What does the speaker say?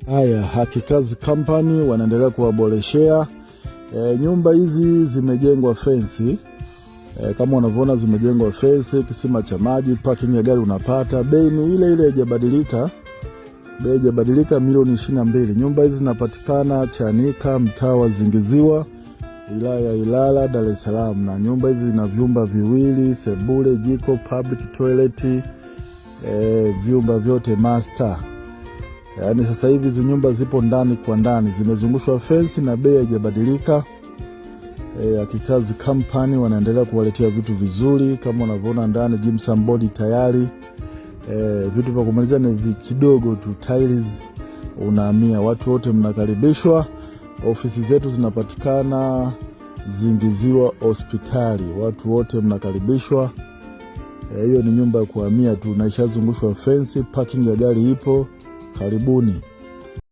Haya, Hakikazi Company wanaendelea kuwaboreshea. Nyumba hizi zimejengwa fence. Kama unavyoona zimejengwa fence, kisima cha maji, parking ya gari unapata. Bei ni ile ile, haijabadilika. Bei haijabadilika, milioni 22. Nyumba hizi zinapatikana Chanika, mtaa wa Zingiziwa, wilaya ya Ilala, Dar es Salaam. Na nyumba hizi zina vyumba viwili, sebule, jiko, public toilet, vyumba vyote master. Yaani sasa hivi hizi nyumba zipo ndani kwa ndani, zimezungushwa fence na bei haijabadilika. Hakikazi Company wanaendelea kuwaletea vitu vizuri kama unavyoona ndani. Gypsum board tayari. Vitu vya kumalizia ni kidogo tu, tiles unahamia. Watu wote mnakaribishwa. Ofisi zetu zinapatikana Zingiziwa hospitali. Watu wote mnakaribishwa. Hiyo ni nyumba ya kuhamia tu, na ishazungushwa fence, parking ya gari ipo. Karibuni.